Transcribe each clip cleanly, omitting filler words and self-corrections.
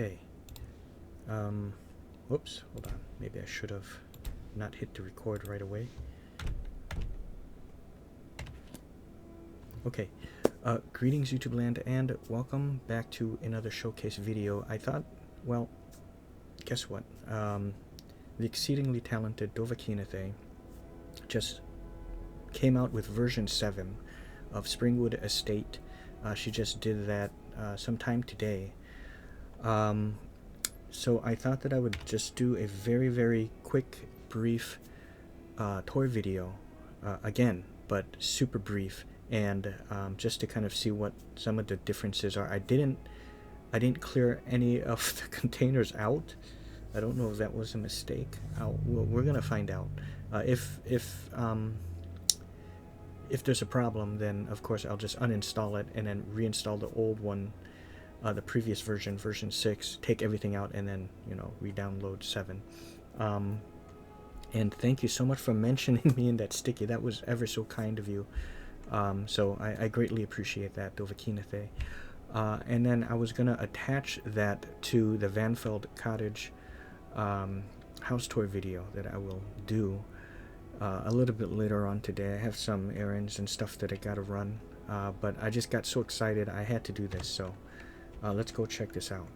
Okay. Whoops, hold on. Maybe I should have not hit the record right away. Okay. Greetings YouTube land, and welcome back to another showcase video. I thought, well, guess what? The exceedingly talented Dovahkiinathay just came out with version 7 of Springwood Estate. She just did that sometime today. So I thought that I would just do a very quick, brief tour video again, but super brief, and just to kind of see what some of the differences are. I didn't clear any of the containers out. I don't know if that was a mistake. We're gonna find out. If there's a problem, then of course I'll just uninstall it and then reinstall the old one, the previous version, version 6, take everything out, and then, you know, re-download 7. And thank you so much for mentioning me in that sticky. That was ever so kind of you. So I greatly appreciate that, Dovahkiinathay. And then I was gonna attach that to the Vandfald Cottage house tour video that I will do a little bit later on today. I have some errands and stuff that I gotta run, but I just got so excited I had to do this. So let's go check this out.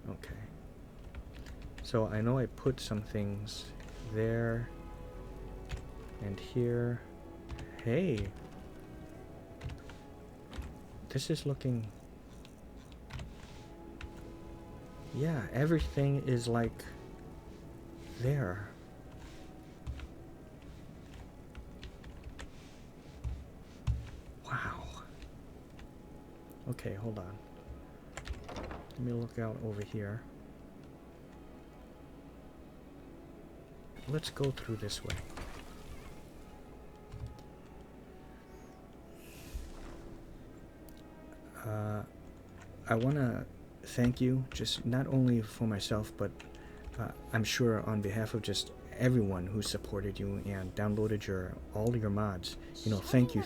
Okay. So I know I put some things there and here. Hey, this is looking, yeah, everything is like there. Wow. Okay, hold on. Let me look out over here. Let's go through this way. I want to thank you, just not only for myself, but I'm sure on behalf of just everyone who supported you and downloaded all your mods. You know, thank you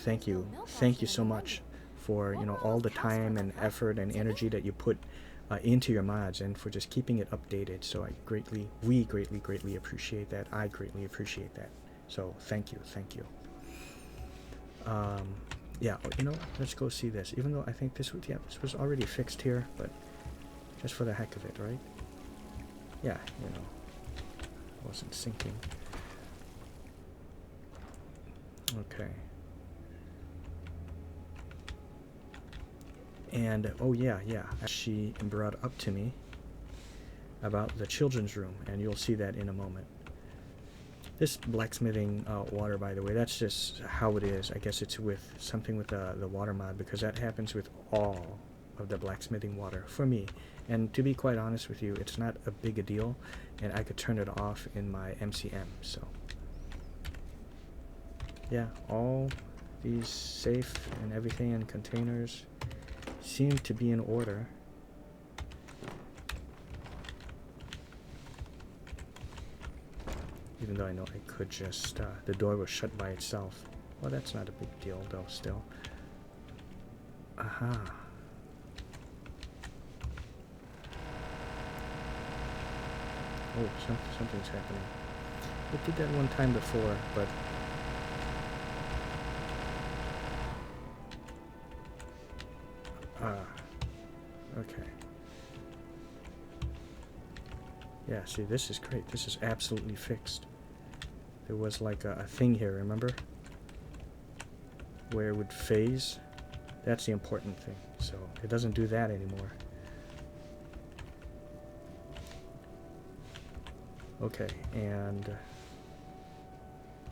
so much for, you know, all the time and effort and energy that you put into your mods, and for just keeping it updated. So we greatly appreciate that. I greatly appreciate that. So thank you. Yeah, you know, let's go see this. Even though I think this was already fixed here, but just for the heck of it, right? Yeah, you know, it wasn't sinking. Okay. And oh yeah, she brought up to me about the children's room, and you'll see that in a moment. This blacksmithing water, by the way, that's just how it is. I guess it's with something with the water mod, because that happens with all of the blacksmithing water for me. And to be quite honest with you, it's not a big a deal, and I could turn it off in my MCM. So yeah, all these safe and everything and containers seem to be in order. Even though I know I could just, the door was shut by itself. Well, that's not a big deal though, still. Aha. Oh, something's happening. It did that one time before, but... okay. Yeah, see, this is great. This is absolutely fixed. There was like a thing here, remember? Where it would phase. That's the important thing. So it doesn't do that anymore. Okay, and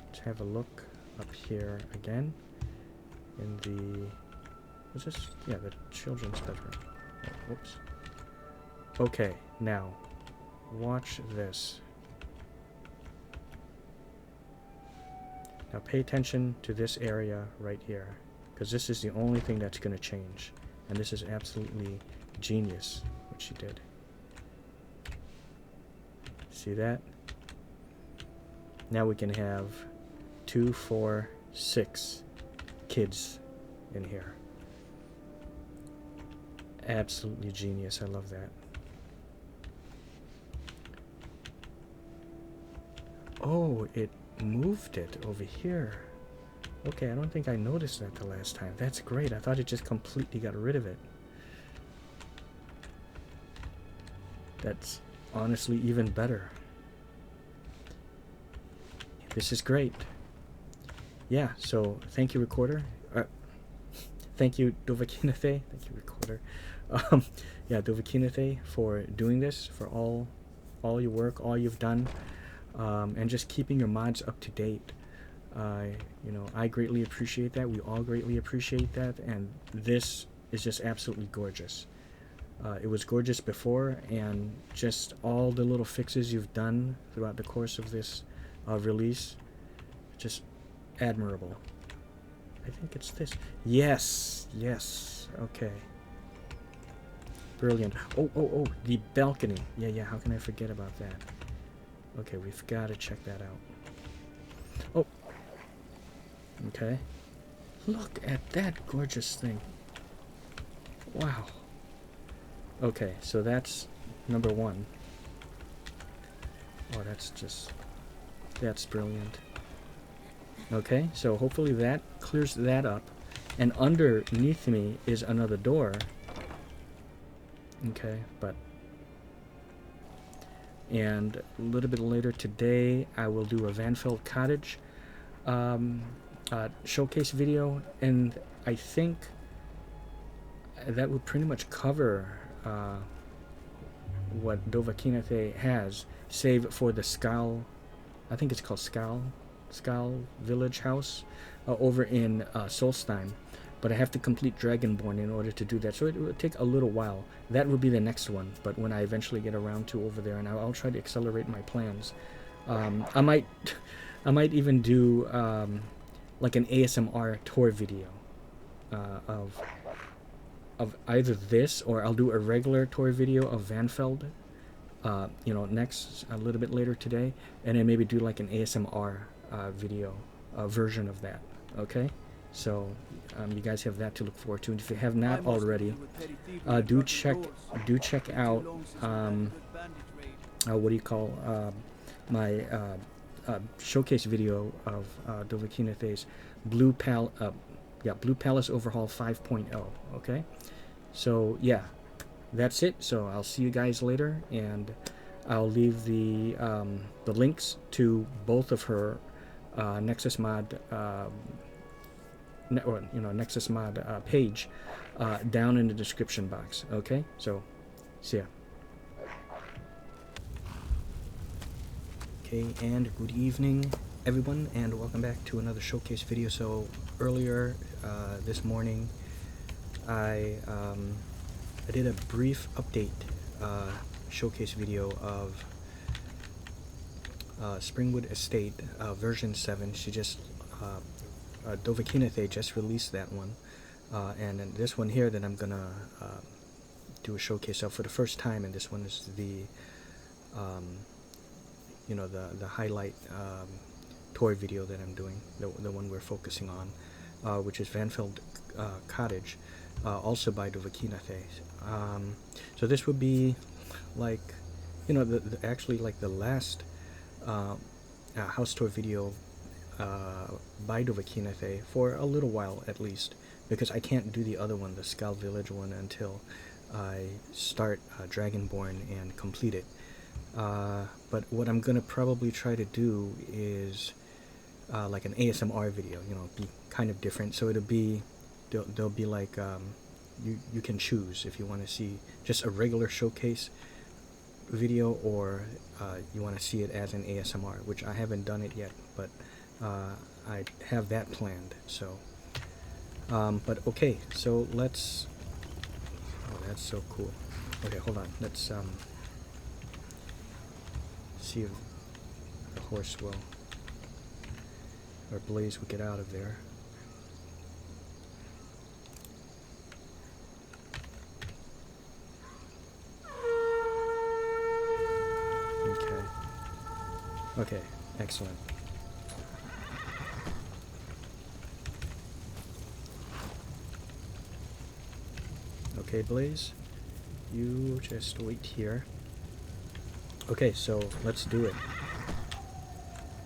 let's have a look up here again in the, what's this? Yeah, the children's bedroom. Oh, whoops. Okay, now watch this. Now pay attention to this area right here, because this is the only thing that's going to change. And this is absolutely genius what she did. See that? Now we can have 2, 4, 6 kids in here. Absolutely genius. I love that. Oh, it moved it over here. Okay, I don't think I noticed that the last time. That's great. I thought it just completely got rid of it. That's honestly even better. This is great. Yeah, so thank you, recorder. Thank you, Dovahkiinathay. Thank you, recorder. Yeah, Dovahkiinathay, for doing this, for all your work, all you've done, and just keeping your mods up to date. You know, I greatly appreciate that. We all greatly appreciate that, and this is just absolutely gorgeous. It was gorgeous before, and just all the little fixes you've done throughout the course of this release, just admirable. I think it's this. Yes, yes. Okay. Brilliant. Oh, the balcony. Yeah, how can I forget about that? Okay, we've got to check that out. Oh. Okay. Look at that gorgeous thing. Wow. Okay, so that's number one. Oh, that's brilliant. Okay, so hopefully that clears that up. And underneath me is another door. Okay, and a little bit later today, I will do a Vandfald Cottage showcase video, and I think that would pretty much cover what Dovahkiinathay has, save for the Skal, I think it's called Skal Village House over in Solstheim. But I have to complete Dragonborn in order to do that, so it will take a little while. That will be the next one, but when I eventually get around to over there, and I'll try to accelerate my plans. I might even do like an ASMR tour video of either this, or I'll do a regular tour video of Vandfeld, you know, next, a little bit later today, and then maybe do like an ASMR video version of that. Okay, so you guys have that to look forward to, and if you have not already, do check out what do you call my showcase video of Dovahkiinathay's Blue Palace Overhaul 5.0. Okay, so yeah, that's it. So I'll see you guys later, and I'll leave the links to both of her Nexus mod Nexus mod page down in the description box. Okay, so see ya. Okay, and good evening everyone, and welcome back to another showcase video. So earlier this morning I did a brief update showcase video of Springwood Estate version 7. She just Dovahkiinathay just released that one, and then this one here that I'm gonna do a showcase of for the first time, and this one is the you know, the highlight tour video that I'm doing, the one we're focusing on, which is Vandfald Cottage, also by Dovahkiinathay. So this would be like, you know, actually like the last house tour video by Dovahkiinathay for a little while at least, because I can't do the other one, the Skal Village one, until I start Dragonborn and complete it. But what I'm gonna probably try to do is like an ASMR video, you know, be kind of different. So it'll be, there'll be like you can choose if you want to see just a regular showcase video, or you want to see it as an ASMR, which I haven't done it yet, but I have that planned. So but okay, so let's, oh, that's so cool. Okay, hold on, let's see if the horse will, or Blaze will get out of there. Okay, excellent. Okay, Blaze, you just wait here. Okay, so let's do it.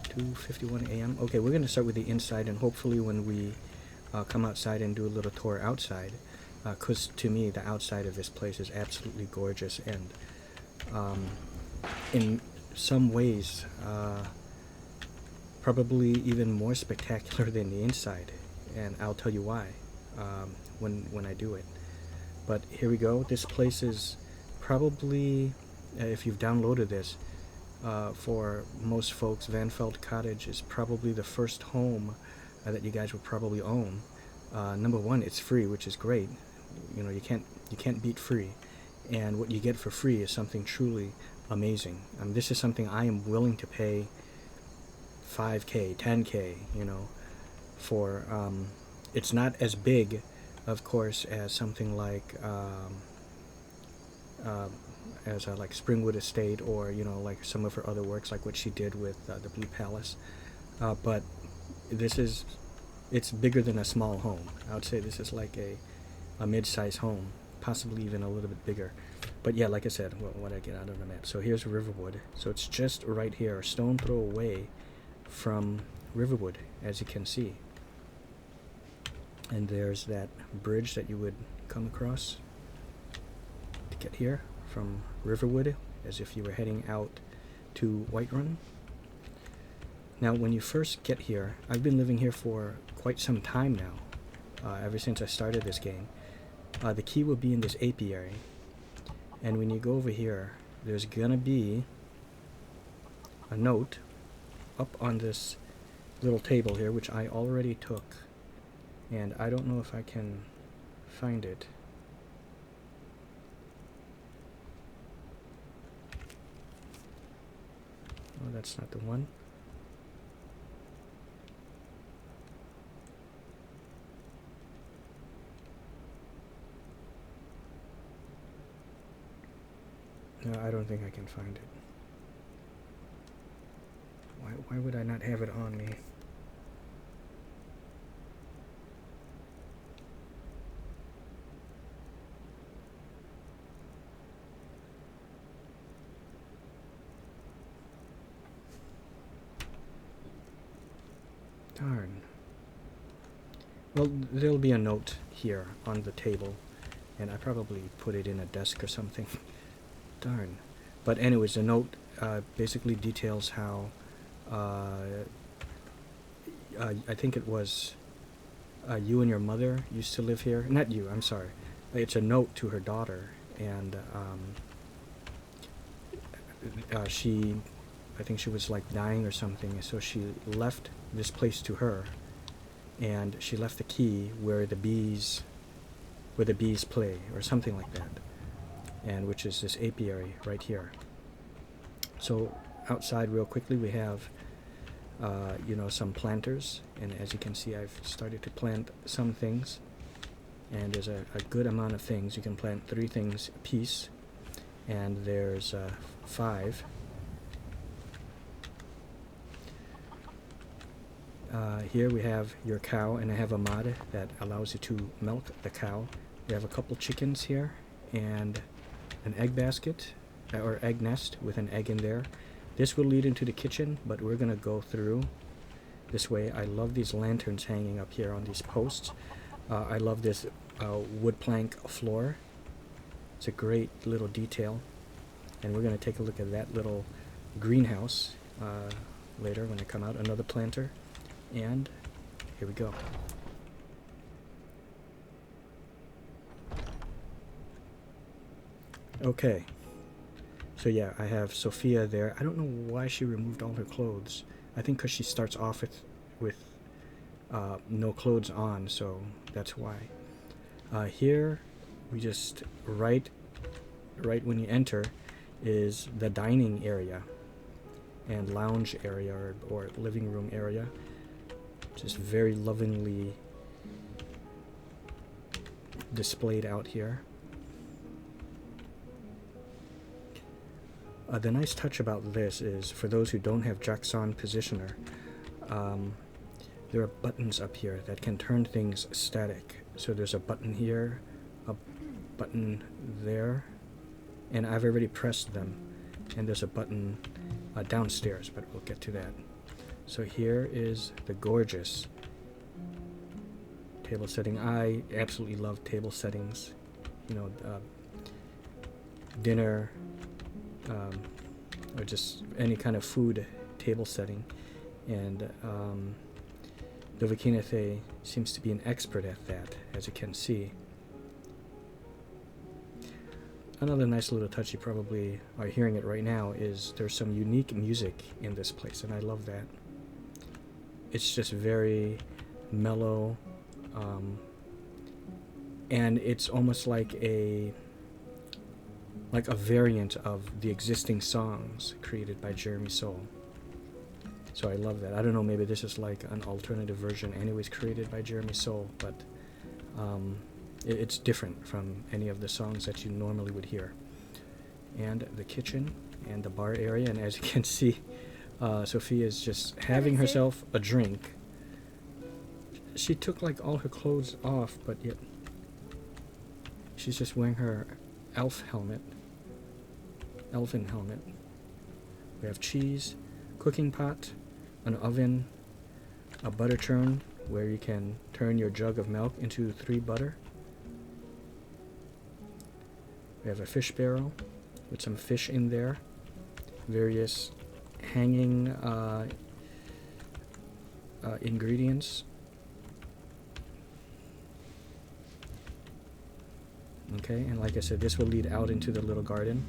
2:51 a.m. Okay, we're gonna start with the inside, and hopefully when we come outside and do a little tour outside, because to me the outside of this place is absolutely gorgeous, and in some ways probably even more spectacular than the inside, and I'll tell you why when I do it. But here we go. This place is probably, if you've downloaded this, for most folks, Vandfald Cottage is probably the first home that you guys will probably own. Number one, it's free, which is great. You know, you can't beat free, and what you get for free is something truly amazing. This is something I am willing to pay $5K, $10K, you know, for. It's not as big, of course, as something like like Springwood Estate, or you know, like some of her other works, like what she did with the Blue Palace. But it's bigger than a small home. I would say this is like a mid-size home, possibly even a little bit bigger. But yeah, like I said, what I get out of the map. So here's Riverwood. So it's just right here, a stone throw away from Riverwood, as you can see. And there's that bridge that you would come across to get here from Riverwood, as if you were heading out to Whiterun. Now, when you first get here, I've been living here for quite some time now, ever since I started this game. The key will be in this apiary, and when you go over here, there's gonna be a note up on this little table here, which I already took, and I don't know if I can find it. Oh, that's not the one. No, I don't think I can find it. Why would I not have it on me? Darn. Well, there'll be a note here on the table, and I probably put it in a desk or something. Darn. But anyways, the note basically details how I think it was you and your mother used to live here. Not you, I'm sorry. It's a note to her daughter, and I think she was like dying or something, so she left this place to her, and she left the key where the bees play, or something like that, and which is this apiary right here. So outside, real quickly, we have you know, some planters, and as you can see, I've started to plant some things, and there's a good amount of things. You can plant 3 things a piece, and there's 5. Here we have your cow, and I have a mod that allows you to milk the cow. We have a couple chickens here, and an egg basket, or egg nest with an egg in there. This will lead into the kitchen, but we're gonna go through this way. I love these lanterns hanging up here on these posts. I love this wood plank floor. It's a great little detail, and we're gonna take a look at that little greenhouse later when I come out. Another planter, and here we go. Okay, so yeah, I have Sophia there. I don't know why she removed all her clothes. I think because she starts off with no clothes on, so that's why. Here, we just right when you enter is the dining area and lounge area, or living room area. Just very lovingly displayed out here. The nice touch about this is, for those who don't have Jackson Positioner, there are buttons up here that can turn things static. So there's a button here, button there, and I've already pressed them, and there's a button downstairs, but we'll get to that. So here is the gorgeous table setting. I absolutely love table settings, you know, dinner, or just any kind of food table setting, and Dovahkiinathay seems to be an expert at that, as you can see. Another nice little touch, you probably are hearing it right now, is there's some unique music in this place, and I love that. It's just very mellow, and it's almost like a variant of the existing songs created by Jeremy Soule. So I love that. I don't know, maybe this is like an alternative version anyways created by Jeremy Soule, but it's different from any of the songs that you normally would hear. And the kitchen and the bar area, and as you can see, Sophia is just having herself a drink. She took like all her clothes off, but yet she's just wearing her elfin helmet. We have cheese, cooking pot, an oven, a butter churn where you can turn your jug of milk into 3 butter. We have a fish barrel with some fish in there, various hanging ingredients. Okay, and like I said, this will lead out into the little garden.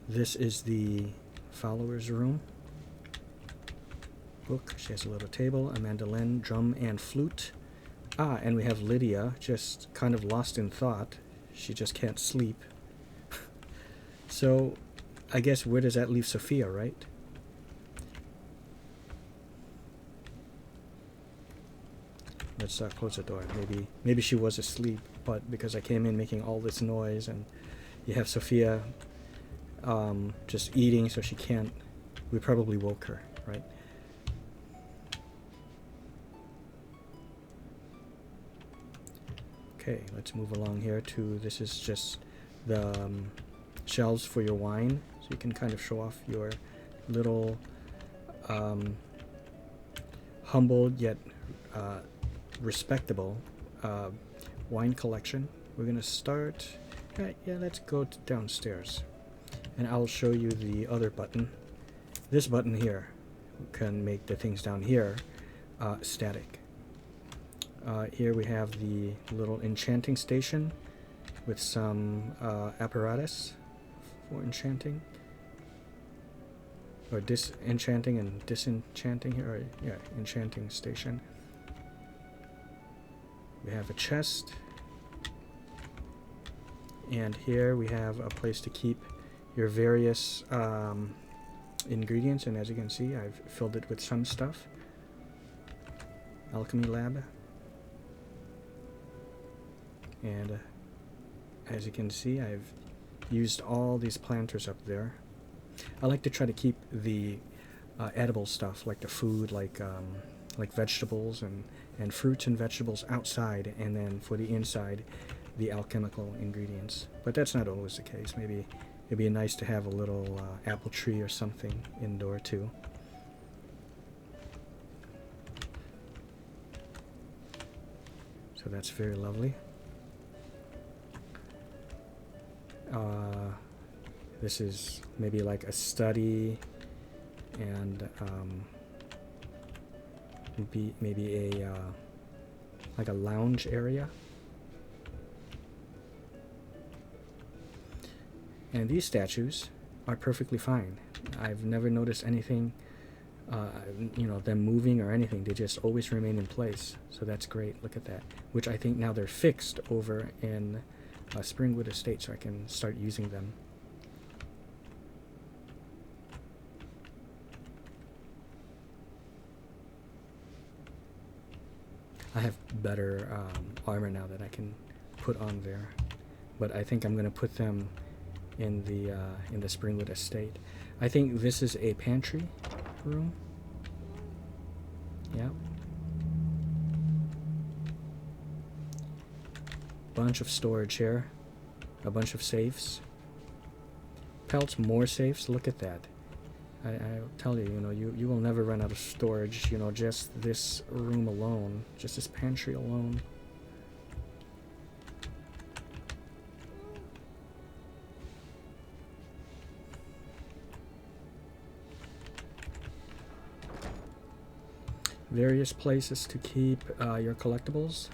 This is the Fowler's room. Book. She has a little table, a mandolin, drum, and flute. And we have Lydia, just kind of lost in thought. She just can't sleep. So, I guess where does that leave Sophia, right? Let's close the door. Maybe she was asleep, but because I came in making all this noise, and you have Sophia just eating, so she can't. We probably woke her, right? Okay, let's move along here to, this is just the shelves for your wine, so you can kind of show off your little humble yet respectable wine collection. We're gonna start, yeah, let's go downstairs, and I'll show you the other button. This button here can make the things down here static. Here we have the little enchanting station with some apparatus for enchanting, or disenchanting and disenchanting here, or, yeah, enchanting station. We have a chest, and here we have a place to keep your various ingredients, and as you can see, I've filled it with some stuff. Alchemy Lab. And as you can see, I've used all these planters up there. I like to try to keep the edible stuff, like the food, like vegetables and fruits and vegetables outside, and then for the inside, the alchemical ingredients. But that's not always the case. Maybe it'd be nice to have a little apple tree or something indoor too. So that's very lovely. This is maybe like a study, and maybe a like a lounge area. And these statues are perfectly fine. I've never noticed anything, them moving or anything. They just always remain in place. So that's great. Look at that. Which I think now they're fixed over in Springwood Estate, so I can start using them. I have better armor now that I can put on there, but I think I'm going to put them in the Springwood Estate. I think this is a pantry room. Yeah. bunch of storage here, a bunch of safes. Pelts, more safes. Look at that. I'll tell you, you know, you will never run out of storage. You know, just this room alone, just this pantry alone. Various places to keep your collectibles.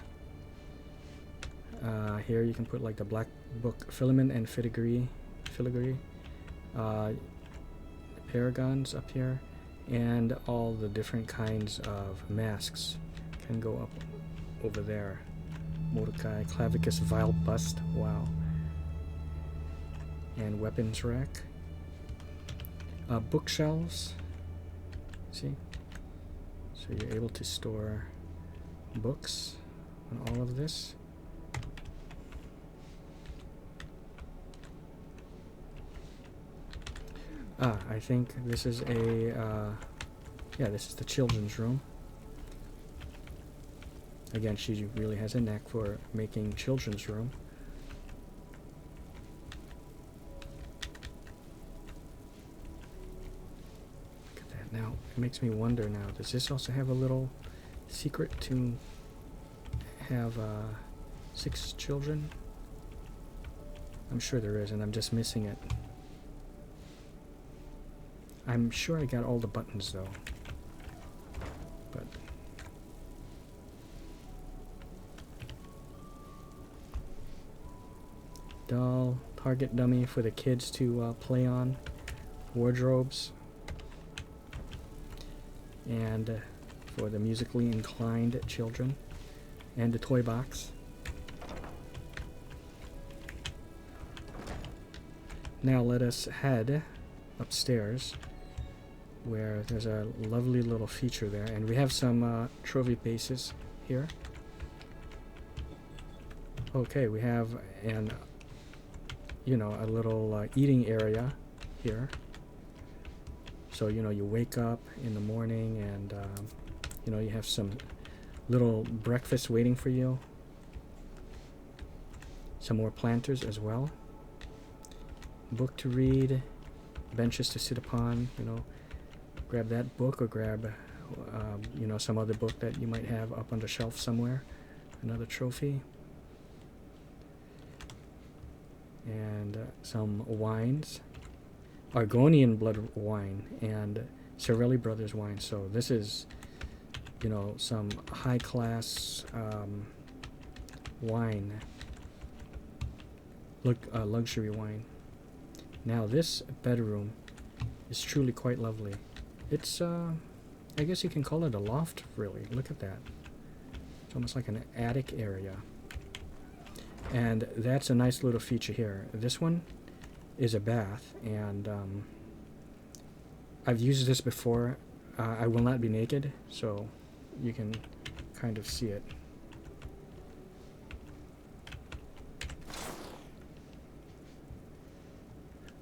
Here you can put like the black book filament and filigree. Paragons up here, and all the different kinds of masks can go up over there. Mordecai, Clavicus, Vile Bust, wow. And weapons rack. Bookshelves, see? So you're able to store books on all of this. I think this is a, yeah, this is the children's room. Again, she really has a knack for making children's room. Look at that. Now, it makes me wonder now, does this also have a little secret to have 6 children? I'm sure there is, and I'm just missing it. I'm sure I got all the buttons though, but doll, target dummy for the kids to play on, wardrobes, and for the musically inclined children, and the toy box. Now let us head upstairs, where there's a lovely little feature there, and we have some trophy bases here. Okay, we have an, you know, a little eating area here. So, you know, you wake up in the morning and, you know, you have some little breakfast waiting for you. Some more planters as well. Book to read, benches to sit upon, you know. Grab that book, or grab, you know, some other book that you might have up on the shelf somewhere. Another trophy. And some wines. Argonian blood wine and Cerelli Brothers wine. So this is, you know, some high-class wine. Look, luxury wine. Now this bedroom is truly quite lovely. It's, I guess you can call it a loft, really. Look at that. It's almost like an attic area. And that's a nice little feature here. This one is a bath, and I've used this before. I will not be naked, so you can kind of see it.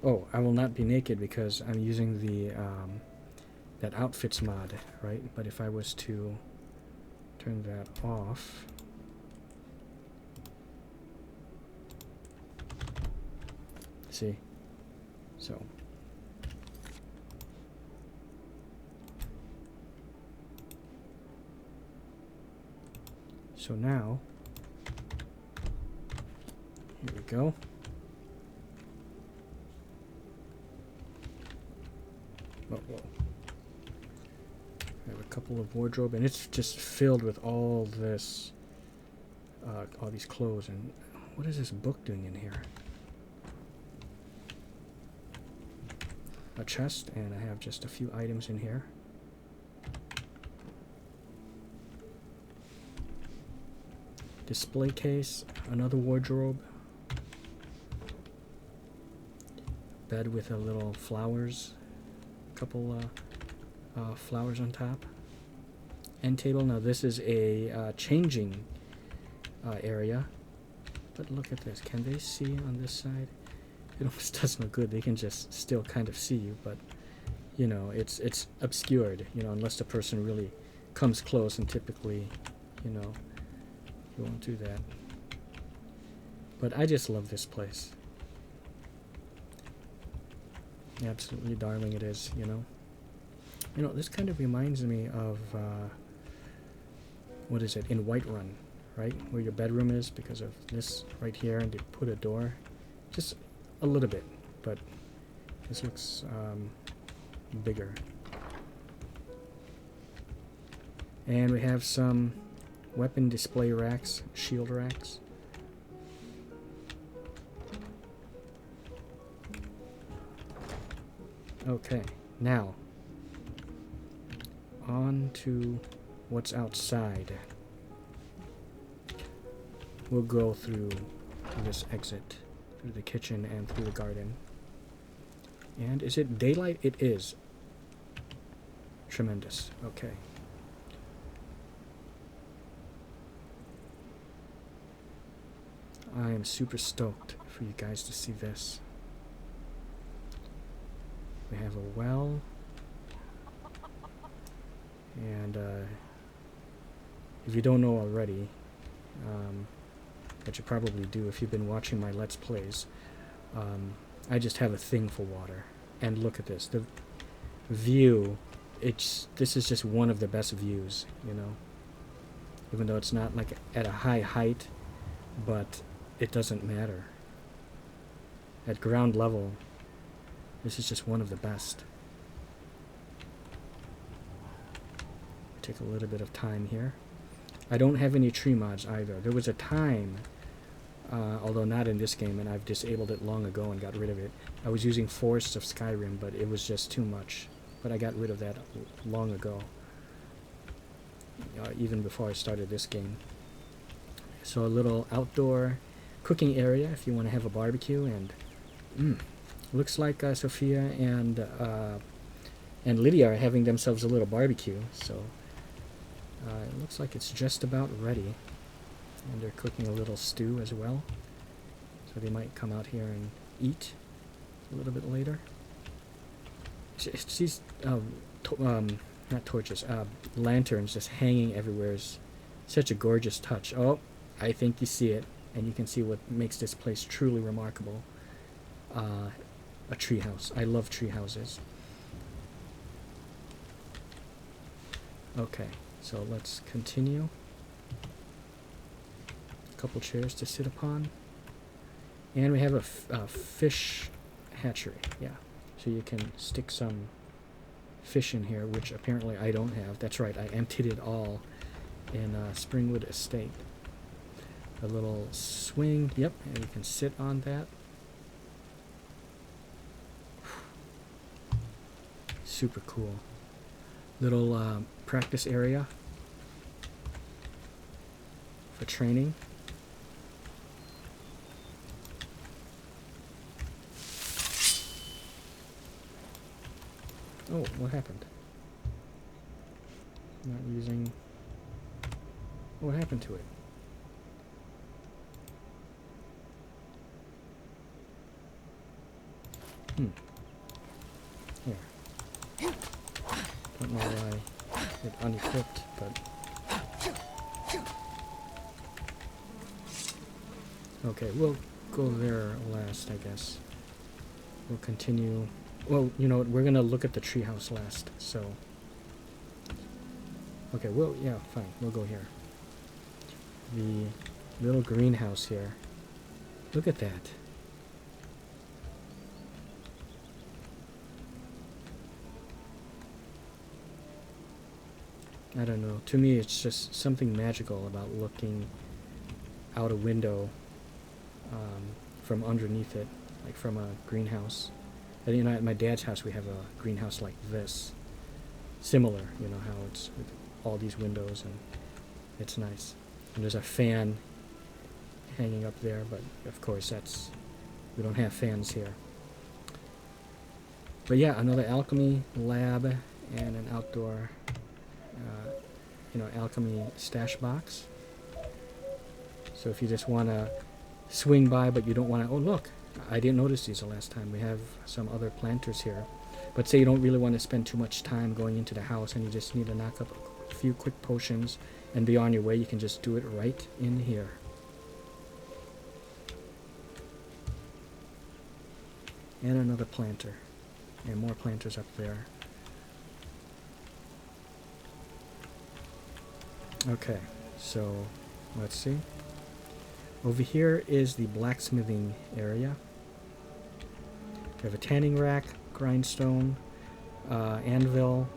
Oh, I will not be naked because I'm using the that outfits mod, right? But if I was to turn that off, see, so now here we go. Oh, whoa. I have a couple of wardrobe, and it's just filled with all this, all these clothes. And what is this book doing in here? A chest, and I have just a few items in here. Display case, another wardrobe. Bed with a little flowers, couple flowers on top. End table. Now this is a changing area, but look at this. Can they see on this side? It almost doesn't look good. They can just still kind of see you, but you know, it's obscured, you know, unless the person really comes close, and typically, you know, you won't do that. But I just love this place. Absolutely darling it is, you know. You know, this kind of reminds me of, what is it, in Whiterun, right? Where your bedroom is because of this right here, and they put a door. Just a little bit, but this looks bigger. And we have some weapon display racks, shield racks. Okay, now on to what's outside. We'll go through this exit, through the kitchen and through the garden. And is it daylight? It is. Tremendous. Okay. I am super stoked for you guys to see this. We have a well. And if you don't know already, but you probably do if you've been watching my Let's Plays, I just have a thing for water. And look at this. The view, this is just one of the best views, you know. Even though it's not like at a high height, but it doesn't matter. At ground level, this is just one of the best. Take a little bit of time here. I don't have any tree mods either. There was a time, although not in this game, and I've disabled it long ago and got rid of it. I was using Forests of Skyrim, but it was just too much. But I got rid of that long ago, even before I started this game. So a little outdoor cooking area if you want to have a barbecue, and looks like Sophia and Lydia are having themselves a little barbecue. So it looks like it's just about ready, and they're cooking a little stew as well. So they might come out here and eat a little bit later. These not torches, lanterns just hanging everywhere is such a gorgeous touch. Oh, I think you see it, and you can see what makes this place truly remarkable. A treehouse. I love tree houses. Okay, so let's continue. A couple chairs to sit upon. And we have a fish hatchery. Yeah, so you can stick some fish in here, which apparently I don't have. That's right, I emptied it all in Springwood Estate. A little swing, yep, and you can sit on that. Super cool. Little practice area for training. Oh, what happened? Not using... What happened to it? Here. Don't know why it unequipped, but... Okay, we'll go there last, I guess. We'll continue... Well, you know what, we're gonna look at the treehouse last, so... Okay, yeah, fine, we'll go here. The little greenhouse here. Look at that. I don't know. To me, it's just something magical about looking out a window from underneath it, like from a greenhouse. And, you know, at my dad's house, we have a greenhouse like this. Similar, you know, how it's with all these windows, and it's nice. And there's a fan hanging up there, but of course we don't have fans here. But yeah, another Alchemy Lab and an outdoor Alchemy stash box. So if you just want to swing by, but you don't want to... Oh, look, I didn't notice these the last time. We have some other planters here. But say you don't really want to spend too much time going into the house and you just need to knock up a few quick potions and be on your way, you can just do it right in here. And another planter. And more planters up there. Okay, so let's see. Over here is the blacksmithing area. We have a tanning rack, grindstone, anvil,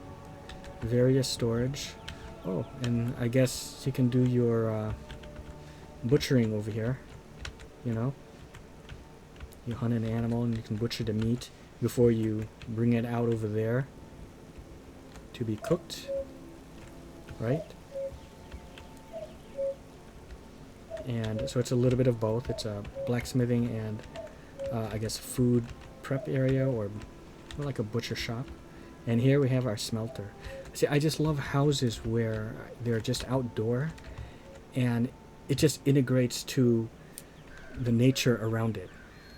various storage. Oh, and I guess you can do your butchering over here. You know, you hunt an animal and you can butcher the meat before you bring it out over there to be cooked, right? And so it's a little bit of both. It's a blacksmithing and I guess food prep area, or more like a butcher shop. And here we have our smelter. See, I just love houses where they're just outdoor and it just integrates to the nature around it,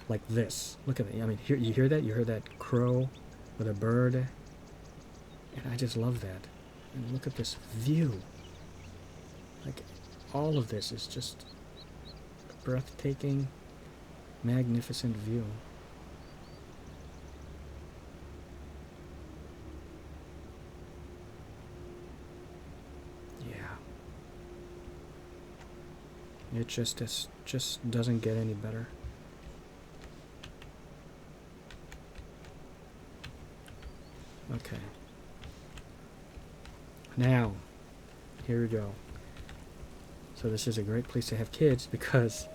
like this. Look at it. I mean, here, you hear that? You hear that crow with a bird? And I just love that. And look at this view. Like, all of this is just a breathtaking, magnificent view. It just doesn't get any better. Okay. Now, here we go. So this is a great place to have kids because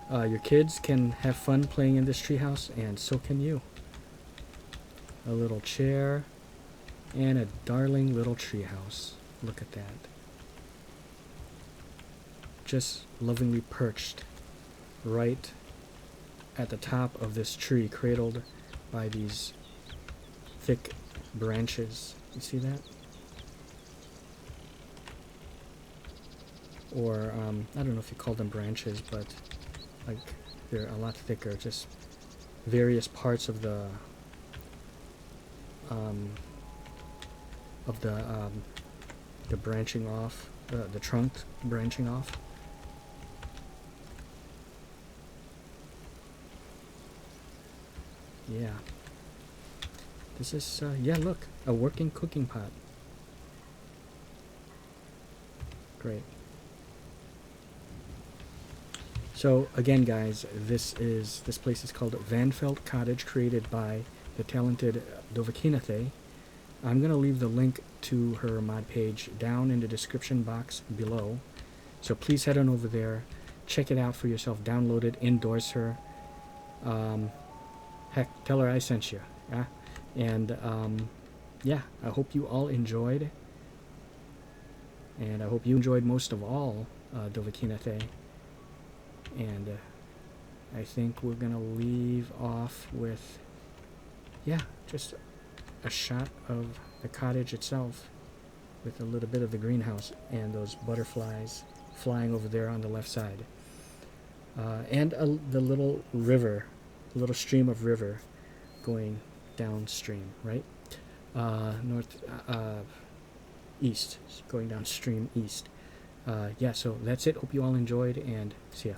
your kids can have fun playing in this treehouse, and so can you. A little chair and a darling little treehouse. Look at that. Just lovingly perched right at the top of this tree, cradled by these thick branches. You see that? Or I don't know if you call them branches, but like they're a lot thicker. Just various parts of the branching off, the trunk branching off. Yeah. This is, yeah, look, a working cooking pot. Great. So, again, guys, this place is called Vandfald Cottage, created by the talented Dovahkiinathay. I'm going to leave the link to her mod page down in the description box below. So please head on over there, check it out for yourself, download it, endorse her. Heck, tell her I sent you. Yeah? And yeah, I hope you all enjoyed. And I hope you enjoyed most of all Dovahkiinathay. And I think we're going to leave off with, yeah, just a shot of the cottage itself with a little bit of the greenhouse and those butterflies flying over there on the left side. And the little river, little stream of river going downstream, right? East, going downstream east. Yeah, so that's it. Hope you all enjoyed, and see ya.